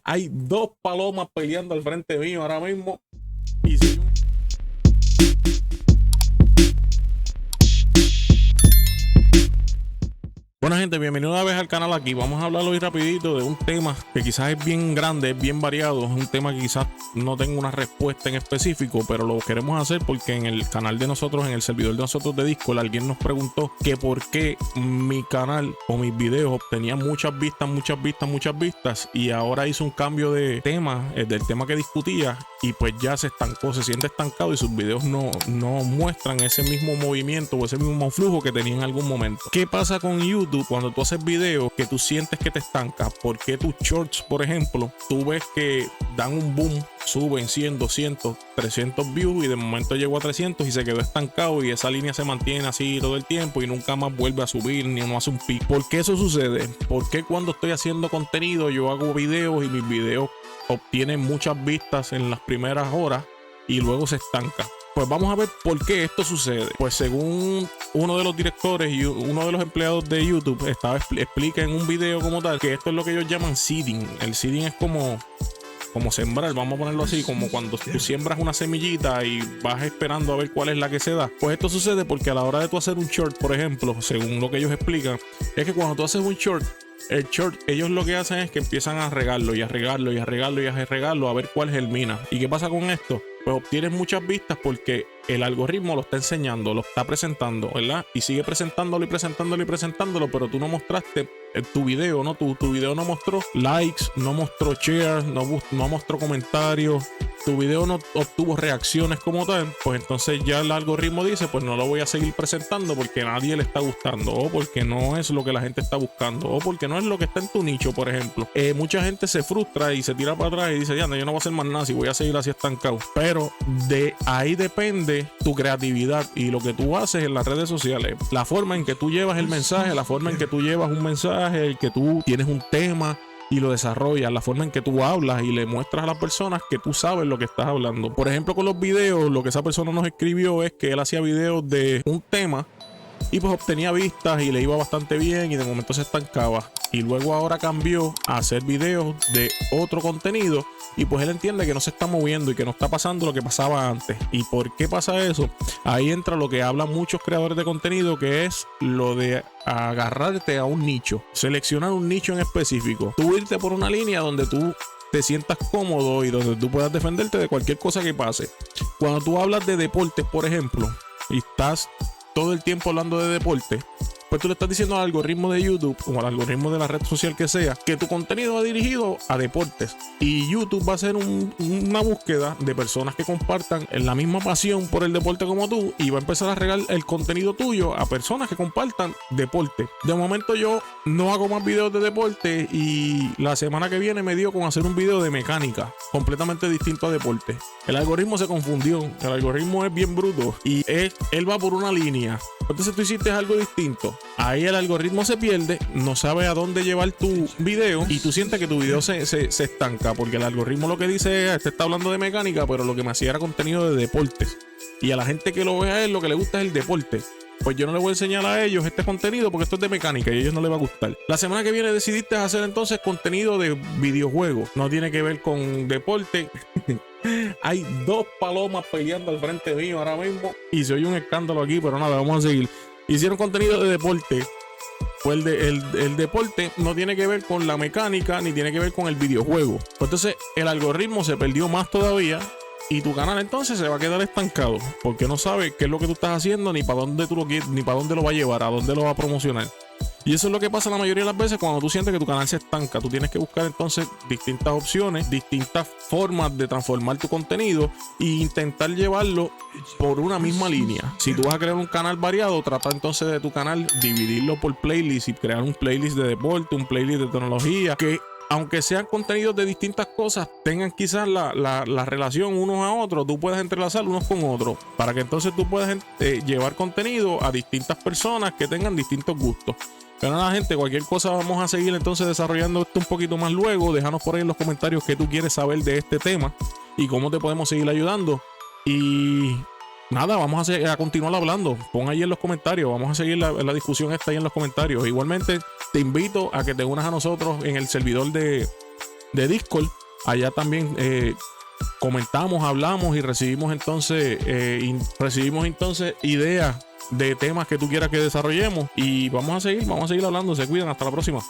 Hay dos palomas peleando al frente mío ahora mismo. Y si Bueno, gente, bienvenido una vez al canal. Aquí vamos a hablar hoy rapidito de un tema que quizás es bien grande, es bien variado. Es un tema que quizás no tengo una respuesta en específico, pero lo queremos hacer porque en el canal de nosotros, en el servidor de nosotros de Discord, alguien nos preguntó que por qué mi canal o mis videos obtenían muchas vistas, y ahora hizo un cambio de tema, del tema que discutía, y pues ya se estancó, se siente estancado y sus videos no muestran ese mismo movimiento o ese mismo flujo que tenía en algún momento. ¿Qué pasa con YouTube cuando tú haces videos que tú sientes que te estancas? Porque tus shorts, por ejemplo, tú ves que dan un boom, suben 100, 200, 300 views y de momento llegó a 300 y se quedó estancado, y esa línea se mantiene así todo el tiempo y nunca más vuelve a subir ni no hace un pico? ¿Por qué eso sucede? Porque cuando estoy haciendo contenido yo hago videos y mis videos obtienen muchas vistas en las primeras horas y luego se estanca? Pues vamos a ver por qué esto sucede. Pues según uno de los directores y uno de los empleados de YouTube explica en un video como tal que esto es lo que ellos llaman seeding. El seeding es como sembrar, vamos a ponerlo así, como cuando tú siembras una semillita y vas esperando a ver cuál es la que se da. Pues esto sucede porque a la hora de tú hacer un short, por ejemplo, según lo que ellos explican, es que cuando tú haces un short, el short, ellos lo que hacen es que empiezan a regarlo y a regarlo y a regarlo y a regarlo a ver cuál germina. ¿Y qué pasa con esto? Pues obtienes muchas vistas porque el algoritmo lo está enseñando, lo está presentando, ¿verdad? Y sigue presentándolo y presentándolo y presentándolo, pero tú no mostraste tu video, ¿no? Tu video no mostró likes, no mostró shares, no mostró comentarios. Tu video no obtuvo reacciones como tal. Pues entonces ya el algoritmo dice, pues no lo voy a seguir presentando porque a nadie le está gustando, o porque no es lo que la gente está buscando, o porque no es lo que está en tu nicho, por ejemplo. Mucha gente se frustra y se tira para atrás y dice, ya, no, yo no voy a hacer más nada si voy a seguir así estancado. Pero de ahí depende tu creatividad y lo que tú haces en las redes sociales, la forma en que tú llevas el mensaje, la forma en que tú llevas un mensaje, el que tú tienes un tema y lo desarrollas, la forma en que tú hablas y le muestras a las personas que tú sabes lo que estás hablando. Por ejemplo, con los videos, lo que esa persona nos escribió es que él hacía videos de un tema y pues obtenía vistas y le iba bastante bien, y de momento se estancaba, y luego ahora cambió a hacer videos de otro contenido, y pues él entiende que no se está moviendo y que no está pasando lo que pasaba antes. ¿Y por qué pasa eso? Ahí entra lo que hablan muchos creadores de contenido, que es lo de agarrarte a un nicho, seleccionar un nicho en específico, tú irte por una línea donde tú te sientas cómodo y donde tú puedas defenderte de cualquier cosa que pase. Cuando tú hablas de deportes, por ejemplo, y estás todo el tiempo hablando de deporte, pues tú le estás diciendo al algoritmo de YouTube o al algoritmo de la red social que sea que tu contenido va dirigido a deportes, y YouTube va a hacer una búsqueda de personas que compartan la misma pasión por el deporte como tú, y va a empezar a regar el contenido tuyo a personas que compartan deporte. De momento yo no hago más videos de deporte, y la semana que viene me dio con hacer un video de mecánica completamente distinto a deporte. El algoritmo se confundió, el algoritmo es bien bruto y él va por una línea. Entonces tú hiciste algo distinto, ahí el algoritmo se pierde, no sabe a dónde llevar tu video, y tú sientes que tu video se estanca, porque el algoritmo lo que dice es, este está hablando de mecánica, pero lo que me hacía era contenido de deportes, y a la gente que lo ve a él lo que le gusta es el deporte. Pues yo no le voy a enseñar a ellos este contenido porque esto es de mecánica y a ellos no les va a gustar. La semana que viene decidiste hacer entonces contenido de videojuegos, no tiene que ver con deporte. Hay dos palomas peleando al frente mío ahora mismo y se oye un escándalo aquí, pero nada, vamos a seguir. Hicieron contenido de deporte. Pues el deporte no tiene que ver con la mecánica ni tiene que ver con el videojuego. Pues entonces el algoritmo se perdió más todavía, y tu canal entonces se va a quedar estancado porque no sabe qué es lo que tú estás haciendo, ni para dónde tú lo quieres, ni para dónde lo va a llevar, a dónde lo va a promocionar. Y eso es lo que pasa la mayoría de las veces cuando tú sientes que tu canal se estanca. Tú tienes que buscar entonces distintas opciones, distintas formas de transformar tu contenido e intentar llevarlo por una misma línea. Si tú vas a crear un canal variado, trata entonces de tu canal dividirlo por playlists y crear un playlist de deporte, un playlist de tecnología, que aunque sean contenidos de distintas cosas, tengan quizás la relación unos a otros, tú puedes entrelazar unos con otros, para que entonces tú puedas llevar contenido a distintas personas que tengan distintos gustos. Pero nada, gente, cualquier cosa vamos a seguir entonces desarrollando esto un poquito más luego. Déjanos por ahí en los comentarios qué tú quieres saber de este tema y cómo te podemos seguir ayudando. Y nada, vamos a continuar hablando. Pon ahí en los comentarios, vamos a seguir la discusión esta ahí en los comentarios. Igualmente te invito a que te unas a nosotros en el servidor de de Discord. Allá también comentamos, hablamos y recibimos entonces ideas de temas que tú quieras que desarrollemos. Y vamos a seguir hablando. Se cuidan. Hasta la próxima.